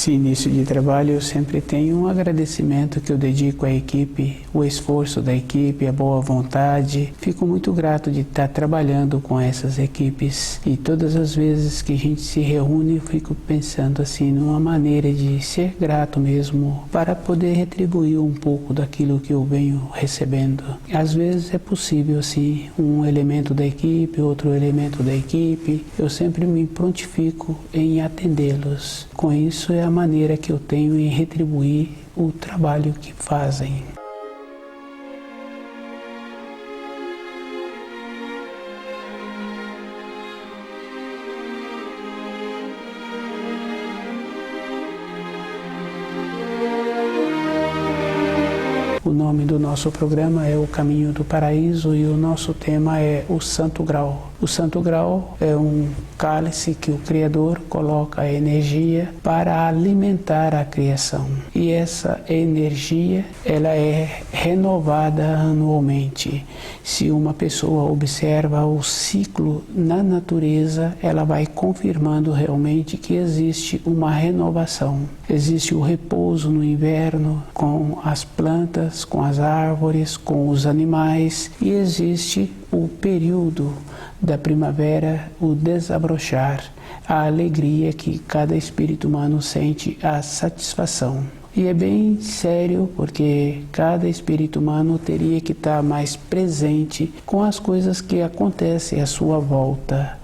Nesse início de trabalho, eu sempre tenho um agradecimento que eu dedico à equipe, o esforço da equipe, a boa vontade. Fico muito grato de estar trabalhando com essas equipes e todas as vezes que a gente se reúne, eu fico pensando assim, numa maneira de ser grato mesmo para poder retribuir um pouco daquilo que eu venho recebendo. Às vezes é possível assim, um elemento da equipe, outro elemento da equipe, eu sempre me prontifico em atendê-los. Com isso é a maneira que eu tenho em retribuir o trabalho que fazem. O nome do nosso programa é O Caminho do Paraíso e o nosso tema é o Santo Grau. O Santo Grau é um cálice que o Criador coloca a energia para alimentar a criação. E essa energia, ela é renovada anualmente. Se uma pessoa observa o ciclo na natureza, ela vai confirmando realmente que existe uma renovação. Existe o repouso no inverno com as plantas, com as árvores, com os animais, e existe o período da primavera, o desabrochar, a alegria que cada espírito humano sente, a satisfação. E é bem sério, porque cada espírito humano teria que estar mais presente com as coisas que acontecem à sua volta.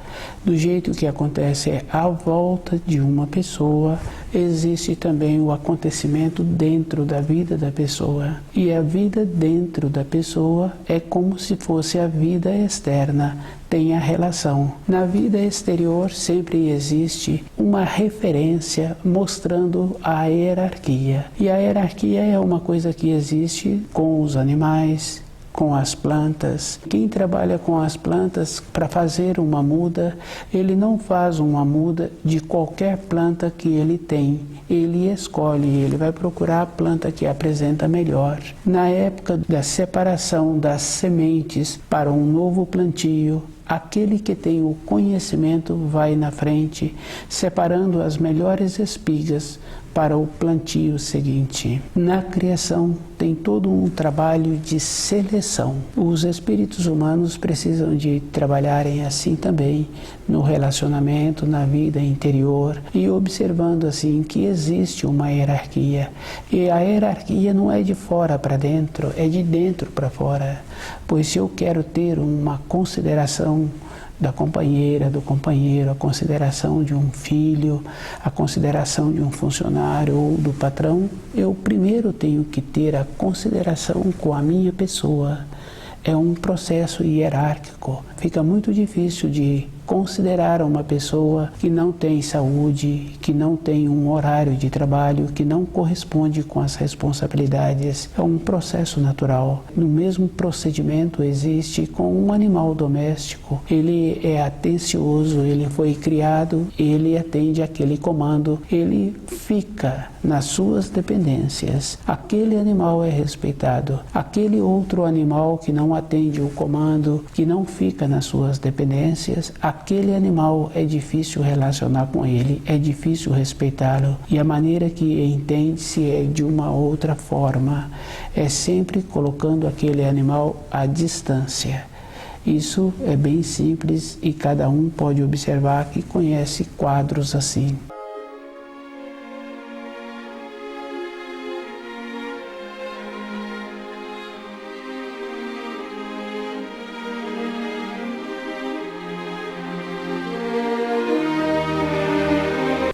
Do jeito que acontece à volta de uma pessoa, existe também o acontecimento dentro da vida da pessoa. E a vida dentro da pessoa é como se fosse a vida externa, tem a relação. Na vida exterior sempre existe uma referência mostrando a hierarquia. E a hierarquia é uma coisa que existe com os animais, com as plantas. Quem trabalha com as plantas para fazer uma muda, ele não faz uma muda de qualquer planta que ele tem. Ele escolhe, ele vai procurar a planta que apresenta melhor. Na época da separação das sementes para um novo plantio, aquele que tem o conhecimento vai na frente, separando as melhores espigas para o plantio seguinte. Na criação tem todo um trabalho de seleção. Os espíritos humanos precisam de trabalharem assim também no relacionamento, na vida interior, e observando assim que existe uma hierarquia. E a hierarquia não é de fora para dentro, é de dentro para fora. Pois se eu quero ter uma consideração da companheira, do companheiro, a consideração de um filho, a consideração de um funcionário ou do patrão, eu primeiro tenho que ter a consideração com a minha pessoa. É um processo hierárquico. Fica muito difícil de considerar uma pessoa que não tem saúde, que não tem um horário de trabalho, que não corresponde com as responsabilidades. É um processo natural. No mesmo procedimento existe com um animal doméstico. Ele é atencioso, ele foi criado, ele atende aquele comando, ele fica nas suas dependências. Aquele animal é respeitado. Aquele outro animal que não atende o comando, que não fica nas suas dependências, aquele animal é difícil relacionar com ele, é difícil respeitá-lo. E a maneira que entende-se é de uma outra forma. É sempre colocando aquele animal à distância. Isso é bem simples e cada um pode observar que conhece quadros assim.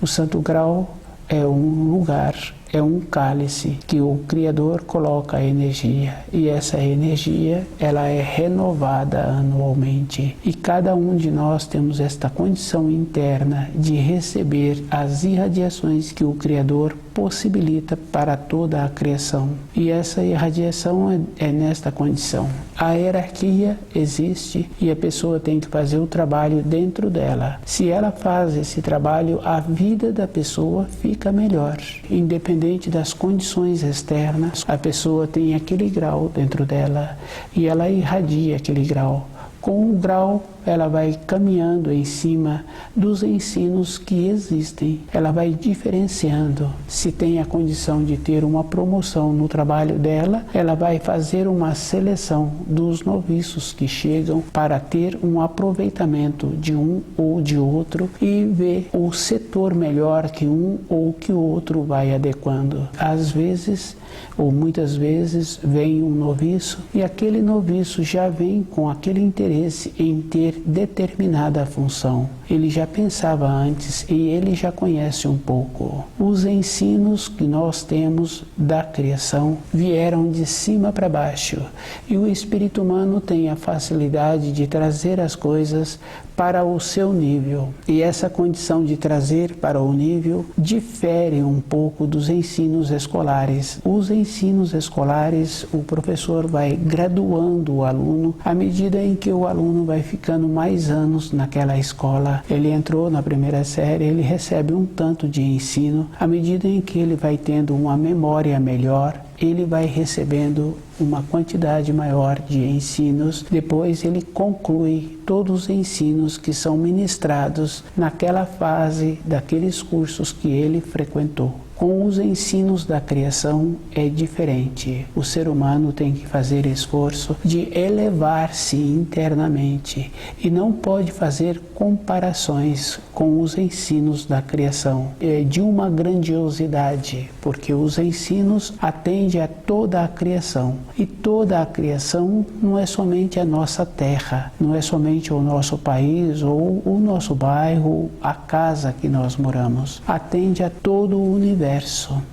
O Santo Grau é um lugar, é um cálice que o Criador coloca a energia, e essa energia ela é renovada anualmente, e cada um de nós temos esta condição interna de receber as irradiações que o Criador possibilita para toda a criação. E essa irradiação é nesta condição. A hierarquia existe e a pessoa tem que fazer o trabalho dentro dela. Se ela faz esse trabalho, a vida da pessoa fica melhor. Independente das condições externas, a pessoa tem aquele grau dentro dela e ela irradia aquele grau. Com o grau, ela vai caminhando em cima dos ensinos que existem. Ela vai diferenciando. Se tem a condição de ter uma promoção no trabalho dela, ela vai fazer uma seleção dos noviços que chegam para ter um aproveitamento de um ou de outro e ver o setor melhor que um ou que o outro vai adequando. Às vezes, ou muitas vezes, vem um noviço e aquele noviço já vem com aquele interesse em ter determinada função. Ele já pensava antes e ele já conhece um pouco. Os ensinos que nós temos da criação vieram de cima para baixo e o espírito humano tem a facilidade de trazer as coisas para o seu nível. E essa condição de trazer para o nível difere um pouco dos ensinos escolares. Os ensinos escolares, o professor vai graduando o aluno à medida em que o aluno vai ficando mais anos naquela escola. Ele entrou na primeira série, ele recebe um tanto de ensino. À medida em que ele vai tendo uma memória melhor, ele vai recebendo uma quantidade maior de ensinos. Depois ele conclui todos os ensinos que são ministrados naquela fase daqueles cursos que ele frequentou. Com os ensinos da criação é diferente. O ser humano tem que fazer esforço de elevar-se internamente e não pode fazer comparações com os ensinos da criação. É de uma grandiosidade, porque os ensinos atendem a toda a criação. E toda a criação não é somente a nossa terra, não é somente o nosso país ou o nosso bairro, a casa que nós moramos. Atende a todo o universo.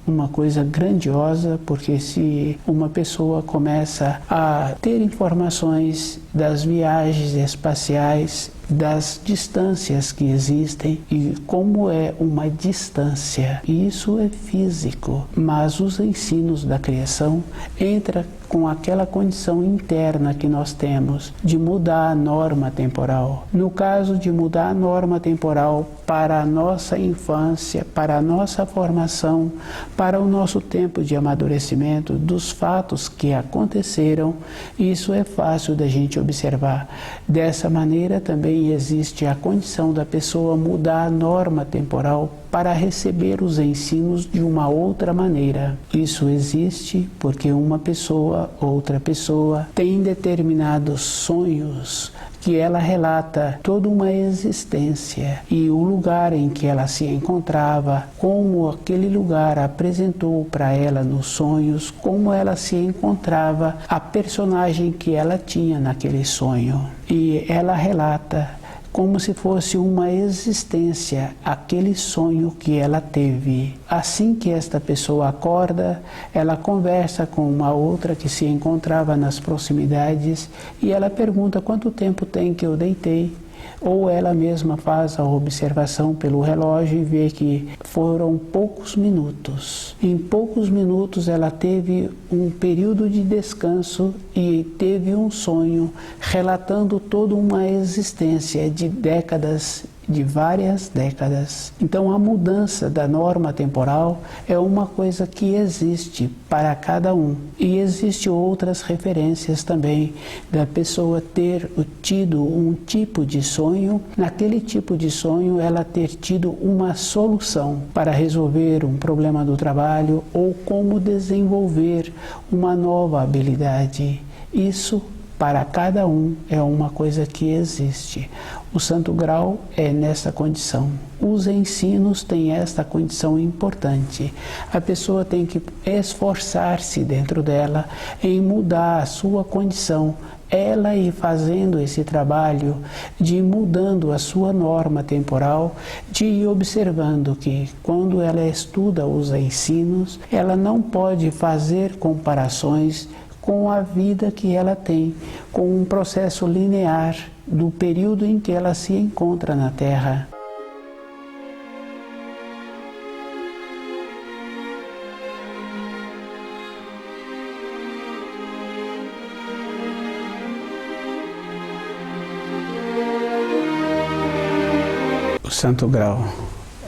Uma coisa grandiosa, porque se uma pessoa começa a ter informações das viagens espaciais, das distâncias que existem e como é uma distância, isso é físico, mas os ensinos da criação entram com aquela condição interna que nós temos de mudar a norma temporal. No caso de mudar a norma temporal para a nossa infância, para a nossa formação, para o nosso tempo de amadurecimento dos fatos que aconteceram, isso é fácil da gente observar. Dessa maneira também existe a condição da pessoa mudar a norma temporal para receber os ensinos de uma outra maneira. Isso existe porque uma pessoa, outra pessoa, tem determinados sonhos que ela relata toda uma existência e o lugar em que ela se encontrava, como aquele lugar apresentou para ela nos sonhos, como ela se encontrava, a personagem que ela tinha naquele sonho. E ela relata como se fosse uma existência, aquele sonho que ela teve. Assim que esta pessoa acorda, ela conversa com uma outra que se encontrava nas proximidades e ela pergunta quanto tempo tem que eu deitei. Ou ela mesma faz a observação pelo relógio e vê que foram poucos minutos. Em poucos minutos ela teve um período de descanso e teve um sonho relatando toda uma existência de décadas, de várias décadas. Então a mudança da norma temporal é uma coisa que existe para cada um. E existem outras referências também da pessoa ter tido um tipo de sonho, naquele tipo de sonho ela ter tido uma solução para resolver um problema do trabalho ou como desenvolver uma nova habilidade. Isso para cada um é uma coisa que existe. O Santo Grau é nessa condição. Os ensinos têm esta condição importante. A pessoa tem que esforçar-se dentro dela em mudar a sua condição. Ela ir fazendo esse trabalho de ir mudando a sua norma temporal, de ir observando que quando ela estuda os ensinos, ela não pode fazer comparações com a vida que ela tem, com um processo linear do período em que ela se encontra na Terra. O Santo Grau.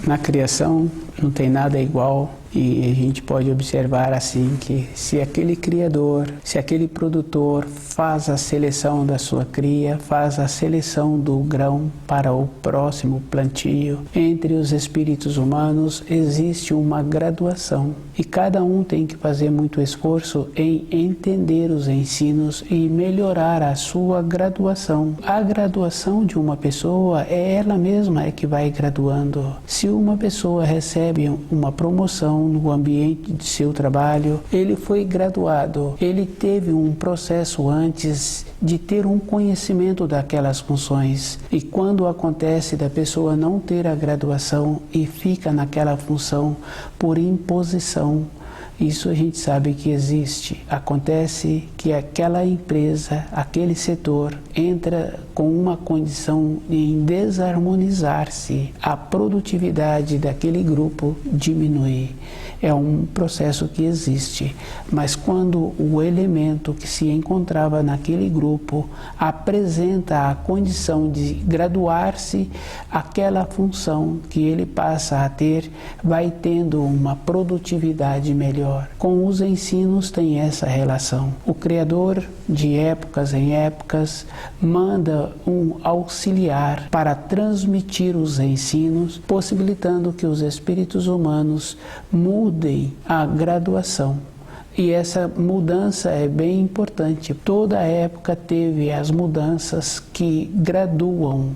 Na criação não tem nada igual E a gente pode observar assim que se aquele criador, se aquele produtor faz a seleção da sua cria, faz a seleção do grão para o próximo plantio, entre os espíritos humanos existe uma graduação e cada um tem que fazer muito esforço em entender os ensinos e melhorar a sua graduação. A graduação de uma pessoa é ela mesma que vai graduando. Se uma pessoa recebe uma promoção no ambiente de seu trabalho, ele foi graduado, ele teve um processo antes de ter um conhecimento daquelas funções. E quando acontece da pessoa não ter a graduação e fica naquela função por imposição, isso a gente sabe que existe. Acontece que aquela empresa, aquele setor, entra com uma condição em desarmonizar-se. A produtividade daquele grupo diminui. É um processo que existe. Mas quando o elemento que se encontrava naquele grupo apresenta a condição de graduar-se, aquela função que ele passa a ter vai tendo uma produtividade melhor. Com os ensinos tem essa relação. O Criador, de épocas em épocas, manda um auxiliar para transmitir os ensinos, possibilitando que os espíritos humanos mudem a graduação. E essa mudança é bem importante. Toda época teve as mudanças que graduam.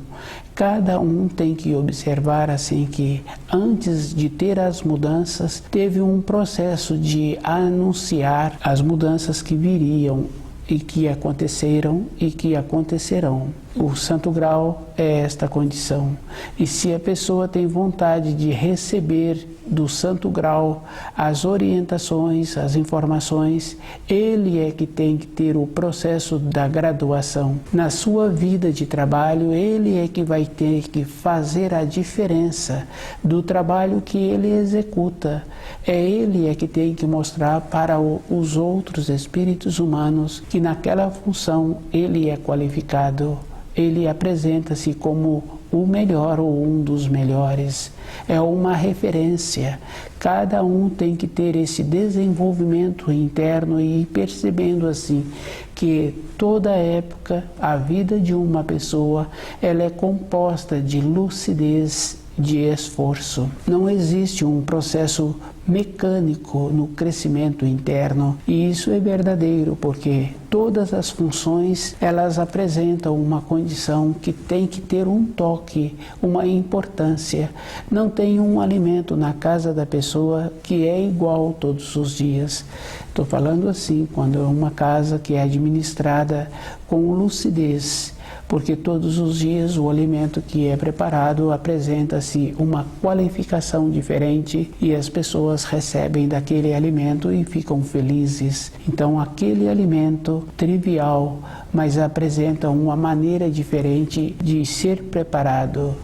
Cada um tem que observar assim que antes de ter as mudanças, teve um processo de anunciar as mudanças que viriam e que aconteceram e que acontecerão. O Santo Grau é esta condição. E se a pessoa tem vontade de receber do Santo Grau as orientações, as informações, ele é que tem que ter o processo da graduação. Na sua vida de trabalho, ele é que vai ter que fazer a diferença do trabalho que ele executa. É ele é que tem que mostrar para os outros espíritos humanos que naquela função ele é qualificado. Ele apresenta-se como o melhor ou um dos melhores. É uma referência. Cada um tem que ter esse desenvolvimento interno e ir percebendo assim que toda época, a vida de uma pessoa, ela é composta de lucidez, de esforço. Não existe um processo mecânico no crescimento interno, e isso é verdadeiro porque todas as funções elas apresentam uma condição que tem que ter um toque, uma importância. Não tem um alimento na casa da pessoa que é igual todos os dias. Estou falando assim, quando é uma casa que é administrada com lucidez, porque todos os dias o alimento que é preparado apresenta-se uma qualificação diferente e as pessoas recebem daquele alimento e ficam felizes. Então aquele alimento trivial, mas apresenta uma maneira diferente de ser preparado.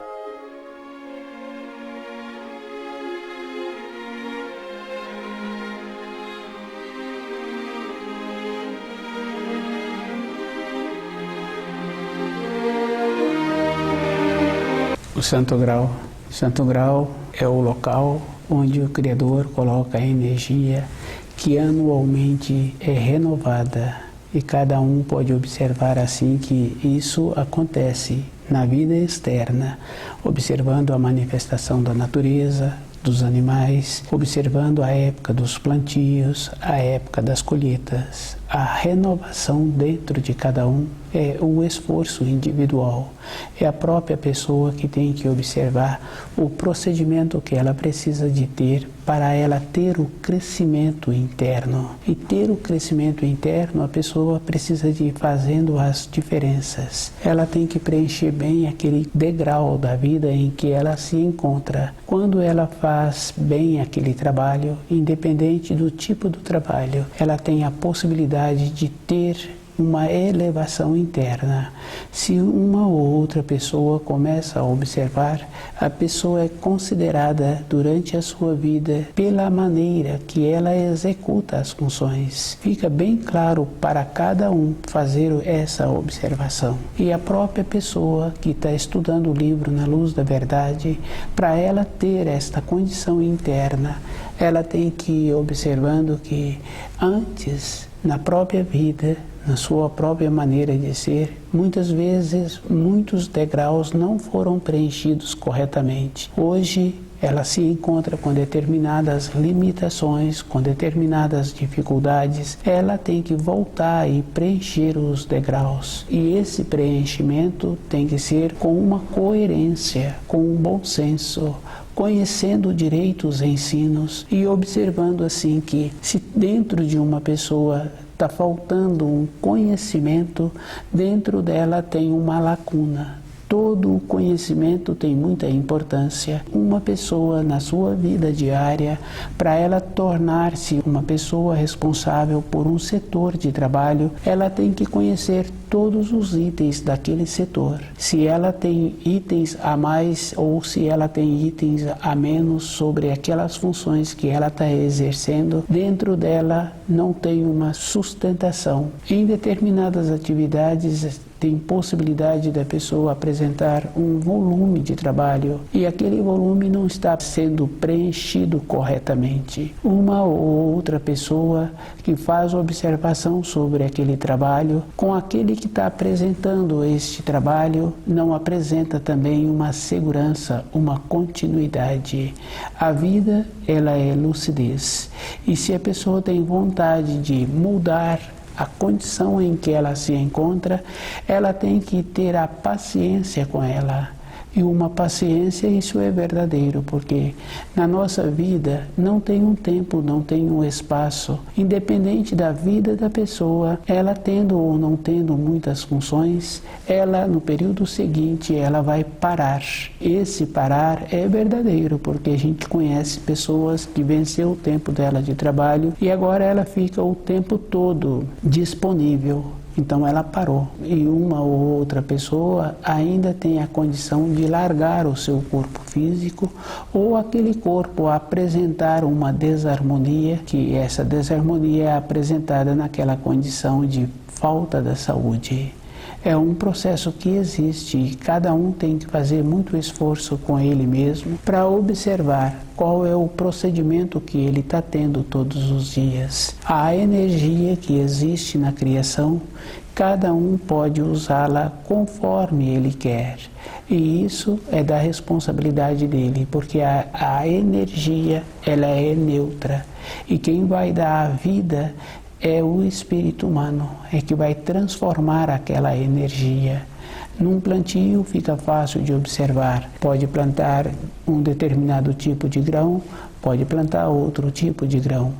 O Santo Grau. Santo Grau é o local onde o Criador coloca a energia que anualmente é renovada. E cada um pode observar assim que isso acontece na vida externa, observando a manifestação da natureza, dos animais, observando a época dos plantios, a época das colheitas. A renovação dentro de cada um é o esforço individual. É a própria pessoa que tem que observar o procedimento que ela precisa de ter para ela ter o crescimento interno. E ter o crescimento interno, a pessoa precisa de ir fazendo as diferenças. Ela tem que preencher bem aquele degrau da vida em que ela se encontra. Quando ela faz bem aquele trabalho, independente do tipo do trabalho, ela tem a possibilidade de ter uma elevação interna. Se uma ou outra pessoa começa a observar, a pessoa é considerada durante a sua vida pela maneira que ela executa as funções. Fica bem claro para cada um fazer essa observação. E a própria pessoa que está estudando o livro Na Luz da Verdade, para ela ter esta condição interna, ela tem que ir observando que antes, na própria vida, na sua própria maneira de ser, muitas vezes muitos degraus não foram preenchidos corretamente. Hoje ela se encontra com determinadas limitações, com determinadas dificuldades. Ela tem que voltar e preencher os degraus. E esse preenchimento tem que ser com uma coerência, com um bom senso, conhecendo direito os ensinos e observando assim que se dentro de uma pessoa está faltando um conhecimento, dentro dela tem uma lacuna. Todo o conhecimento tem muita importância. Uma pessoa na sua vida diária, para ela tornar-se uma pessoa responsável por um setor de trabalho, ela tem que conhecer todos os itens daquele setor. Se ela tem itens a mais ou se ela tem itens a menos sobre aquelas funções que ela está exercendo, dentro dela não tem uma sustentação. Em determinadas atividades, tem possibilidade da pessoa apresentar um volume de trabalho e aquele volume não está sendo preenchido corretamente. Uma ou outra pessoa que faz observação sobre aquele trabalho, com aquele que está apresentando este trabalho, não apresenta também uma segurança, uma continuidade. A vida, ela é lucidez. E se a pessoa tem vontade de mudar a condição em que ela se encontra, ela tem que ter a paciência com ela. E uma paciência, isso é verdadeiro, porque na nossa vida não tem um tempo, não tem um espaço. Independente da vida da pessoa, ela tendo ou não tendo muitas funções, ela no período seguinte, ela vai parar. Esse parar é verdadeiro, porque a gente conhece pessoas que venceu o tempo dela de trabalho e agora ela fica o tempo todo disponível. Então ela parou e uma ou outra pessoa ainda tem a condição de largar o seu corpo físico ou aquele corpo apresentar uma desarmonia, que essa desarmonia é apresentada naquela condição de falta da saúde. É um processo que existe e cada um tem que fazer muito esforço com ele mesmo para observar qual é o procedimento que ele está tendo todos os dias. A energia que existe na criação, cada um pode usá-la conforme ele quer. E isso é da responsabilidade dele, porque a energia, ela é neutra. E quem vai dar a vida é o espírito humano, é que vai transformar aquela energia. Num plantio fica fácil de observar. Pode plantar um determinado tipo de grão, pode plantar outro tipo de grão.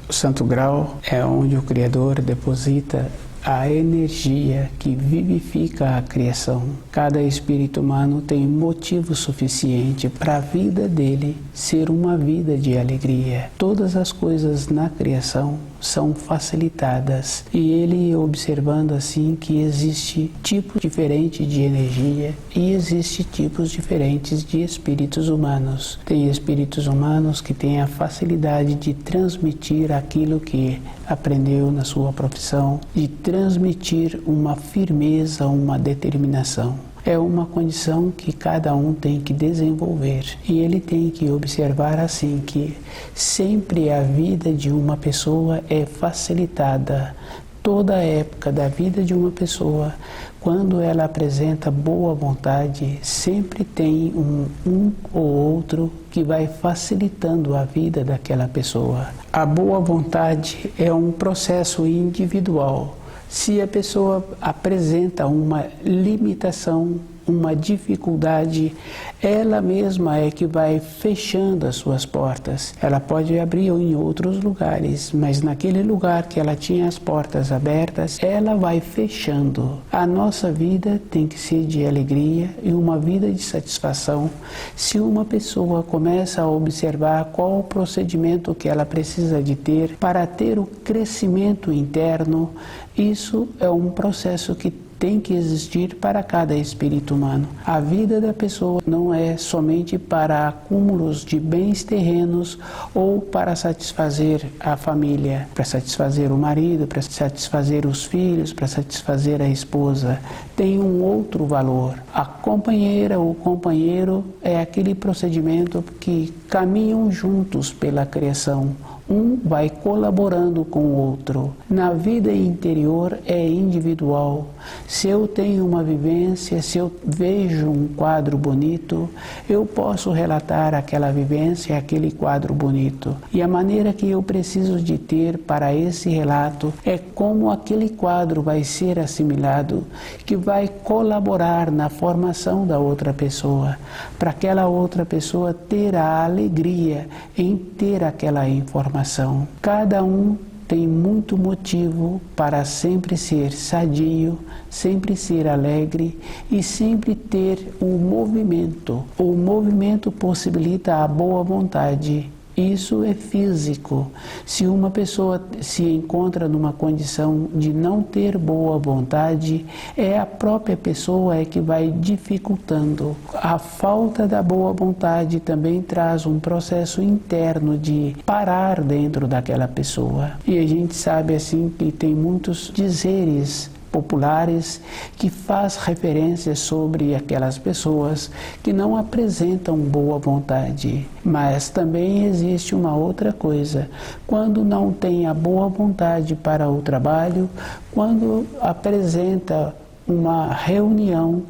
O Santo Grau é onde o Criador deposita a energia que vivifica a criação. Cada espírito humano tem motivo suficiente para a vida dele ser uma vida de alegria. Todas as coisas na criação são facilitadas e ele observando assim que existe tipo diferente de energia e existe tipos diferentes de espíritos humanos. Tem espíritos humanos que têm a facilidade de transmitir aquilo que aprendeu na sua profissão, de transmitir uma firmeza, uma determinação. É uma condição que cada um tem que desenvolver e ele tem que observar assim que sempre a vida de uma pessoa é facilitada. Toda a época da vida de uma pessoa, quando ela apresenta boa vontade, sempre tem um ou outro que vai facilitando a vida daquela pessoa. A boa vontade é um processo individual. Se a pessoa apresenta uma limitação uma dificuldade, ela mesma é que vai fechando as suas portas. Ela pode abrir em outros lugares, mas naquele lugar que ela tinha as portas abertas, ela vai fechando. A nossa vida tem que ser de alegria e uma vida de satisfação. Se uma pessoa começa a observar qual o procedimento que ela precisa de ter para ter o crescimento interno, isso é um processo que tem que existir para cada espírito humano. A vida da pessoa não é somente para acúmulos de bens terrenos ou para satisfazer a família, para satisfazer o marido, para satisfazer os filhos, para satisfazer a esposa. Tem um outro valor. A companheira ou o companheiro é aquele procedimento que caminham juntos pela criação. Um vai colaborando com o outro. Na vida interior é individual. Se eu tenho uma vivência, se eu vejo um quadro bonito, eu posso relatar aquela vivência, aquele quadro bonito. E a maneira que eu preciso de ter para esse relato é como aquele quadro vai ser assimilado, que vai colaborar na formação da outra pessoa, para aquela outra pessoa ter a alegria em ter aquela informação. Cada um tem muito motivo para sempre ser sadio, sempre ser alegre e sempre ter o movimento. O movimento possibilita a boa vontade. Isso é físico. Se uma pessoa se encontra numa condição de não ter boa vontade, é a própria pessoa que vai dificultando. A falta da boa vontade também traz um processo interno de parar dentro daquela pessoa. E a gente sabe assim que tem muitos dizeres populares que faz referência sobre aquelas pessoas que não apresentam boa vontade. Mas também existe uma outra coisa. Quando não tem a boa vontade para o trabalho, quando apresenta uma reunião,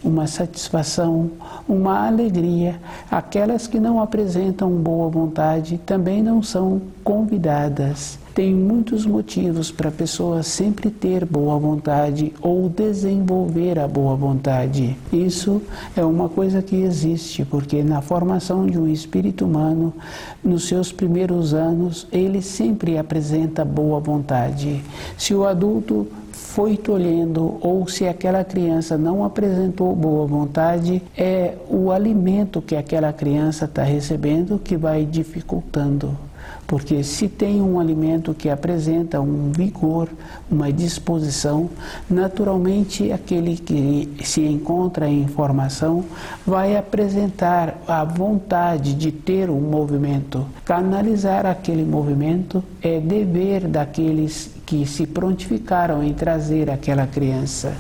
uma satisfação, uma alegria, aquelas que não apresentam boa vontade também não são convidadas. Tem muitos motivos para a pessoa sempre ter boa vontade ou desenvolver a boa vontade. Isso é uma coisa que existe, porque na formação de um espírito humano, nos seus primeiros anos, ele sempre apresenta boa vontade. Se o adulto foi tolhendo ou se aquela criança não apresentou boa vontade, é o alimento que aquela criança está recebendo que vai dificultando. Porque se tem um alimento que apresenta um vigor, uma disposição, naturalmente aquele que se encontra em formação vai apresentar a vontade de ter um movimento. Canalizar aquele movimento é dever daqueles que se prontificaram em trazer aquela criança.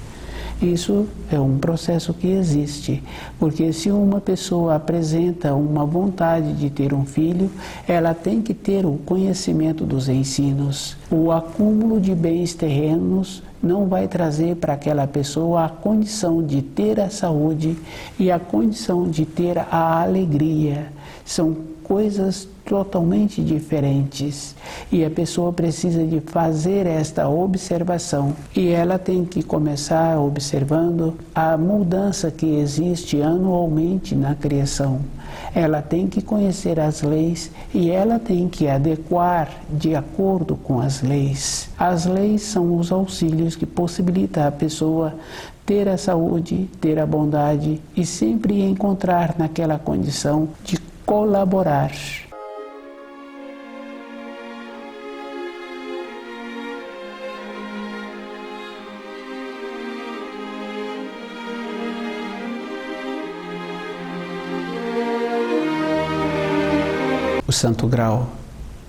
Isso é um processo que existe, porque se uma pessoa apresenta uma vontade de ter um filho, ela tem que ter o conhecimento dos ensinos. O acúmulo de bens terrenos não vai trazer para aquela pessoa a condição de ter a saúde e a condição de ter a alegria. São coisas totalmente diferentes e a pessoa precisa de fazer esta observação e ela tem que começar observando a mudança que existe anualmente na criação. Ela tem que conhecer as leis e ela tem que adequar de acordo com as leis. As leis são os auxílios que possibilitam a pessoa ter a saúde, ter a bondade e sempre encontrar naquela condição de colaborar. O Santo Grau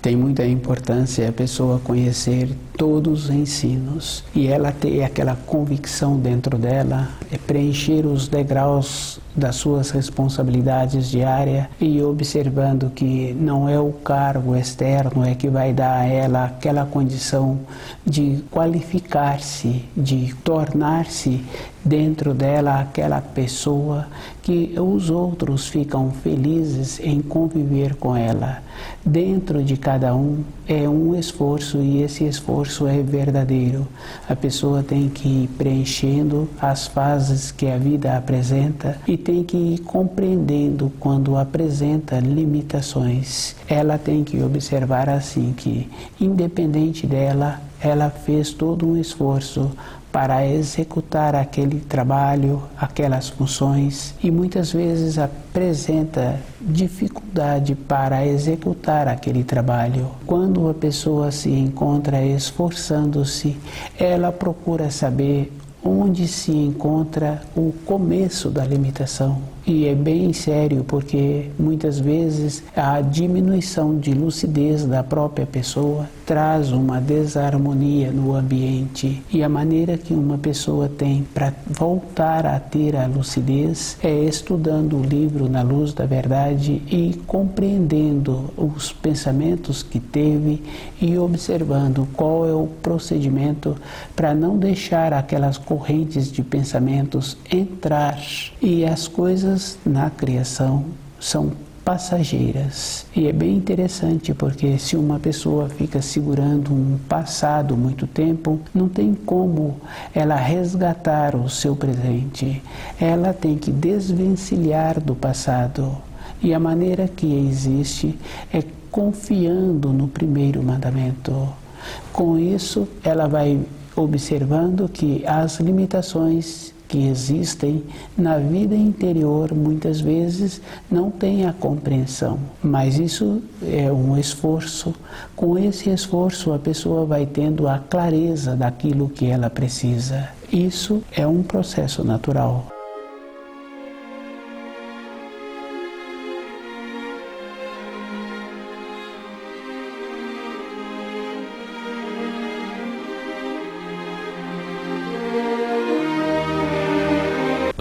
tem muita importância a pessoa conhecer todos os ensinos e ela ter aquela convicção dentro dela, preencher os degraus das suas responsabilidades diárias e observando que não é o cargo externo que vai dar a ela aquela condição de qualificar-se, de tornar-se dentro dela aquela pessoa que os outros ficam felizes em conviver com ela. Dentro de cada um é um esforço e esse esforço esforço é verdadeiro. A pessoa tem que ir preenchendo as fases que a vida apresenta e tem que ir compreendendo quando apresenta limitações. Ela tem que observar assim que, independente dela, ela fez todo um esforço para executar aquele trabalho, aquelas funções, e muitas vezes apresenta dificuldade para executar aquele trabalho. Quando a pessoa se encontra esforçando-se, ela procura saber onde se encontra o começo da limitação. E é bem sério, porque muitas vezes a diminuição de lucidez da própria pessoa traz uma desarmonia no ambiente. E a maneira que uma pessoa tem para voltar a ter a lucidez é estudando o livro Na Luz da Verdade e compreendendo os pensamentos que teve e observando qual é o procedimento para não deixar aquelas correntes de pensamentos entrar. E as coisas na criação são passageiras. E é bem interessante, porque se uma pessoa fica segurando um passado muito tempo, não tem como ela resgatar o seu presente. Ela tem que desvencilhar do passado. E a maneira que existe é confiando no primeiro mandamento. Com isso, ela vai observando que as limitações que existem na vida interior muitas vezes não tem a compreensão, mas isso é um esforço. Com esse esforço a pessoa vai tendo a clareza daquilo que ela precisa. Isso é um processo natural.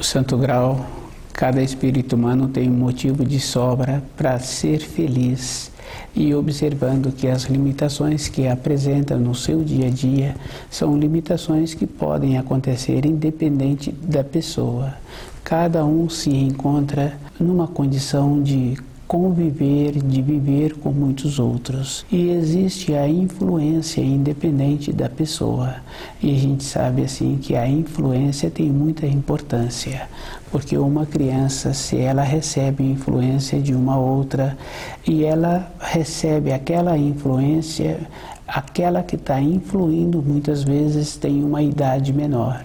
Santo Grau, cada espírito humano tem um motivo de sobra para ser feliz, e observando que as limitações que apresenta no seu dia a dia são limitações que podem acontecer independente da pessoa. Cada um se encontra numa condição de conviver, de viver com muitos outros. E existe a influência independente da pessoa. E a gente sabe assim que a influência tem muita importância, porque uma criança, se ela recebe influência de uma outra e ela recebe aquela influência, aquela que está influindo muitas vezes tem uma idade menor.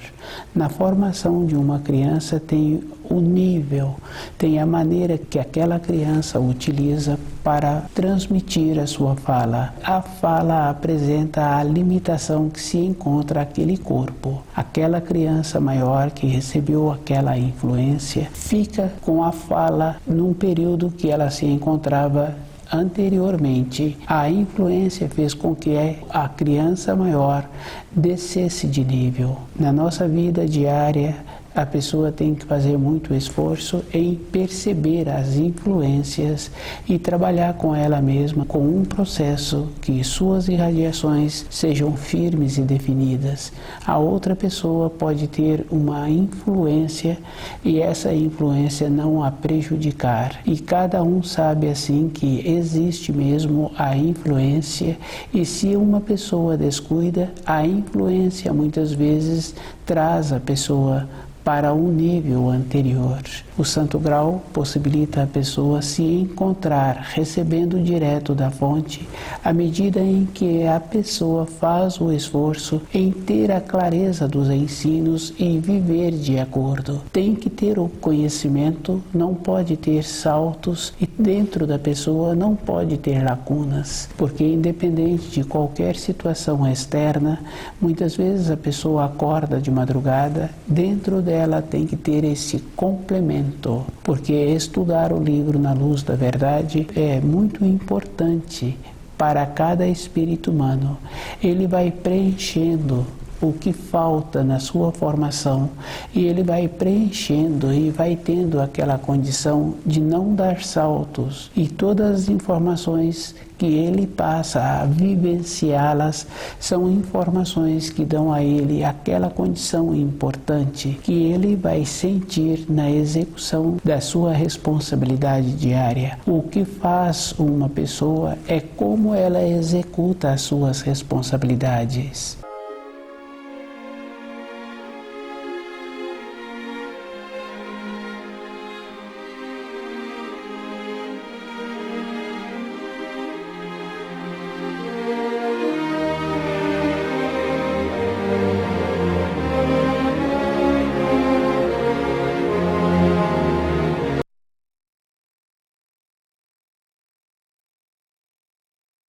Na formação de uma criança tem o nível, tem a maneira que aquela criança utiliza para transmitir a sua fala. A fala apresenta a limitação que se encontra aquele corpo. Aquela criança maior que recebeu aquela influência fica com a fala num período que ela se encontrava anteriormente. A influência fez com que a criança maior descesse de nível. Na nossa vida diária, a pessoa tem que fazer muito esforço em perceber as influências e trabalhar com ela mesma com um processo que suas irradiações sejam firmes e definidas. A outra pessoa pode ter uma influência e essa influência não a prejudicar. E cada um sabe assim que existe mesmo a influência, e se uma pessoa descuida, a influência muitas vezes traz a pessoa para um nível anterior. O Santo Grau possibilita a pessoa se encontrar recebendo direto da fonte à medida em que a pessoa faz o esforço em ter a clareza dos ensinos e viver de acordo. Tem que ter o conhecimento, não pode ter saltos, e dentro da pessoa não pode ter lacunas, porque independente de qualquer situação externa, muitas vezes a pessoa acorda de madrugada, dentro dela tem que ter esse complemento, porque estudar o livro Na Luz da Verdade é muito importante para cada espírito humano. Ele vai preenchendo o que falta na sua formação, e ele vai preenchendo e vai tendo aquela condição de não dar saltos, e todas as informações que ele passa a vivenciá-las são informações que dão a ele aquela condição importante que ele vai sentir na execução da sua responsabilidade diária. O que faz uma pessoa é como ela executa as suas responsabilidades.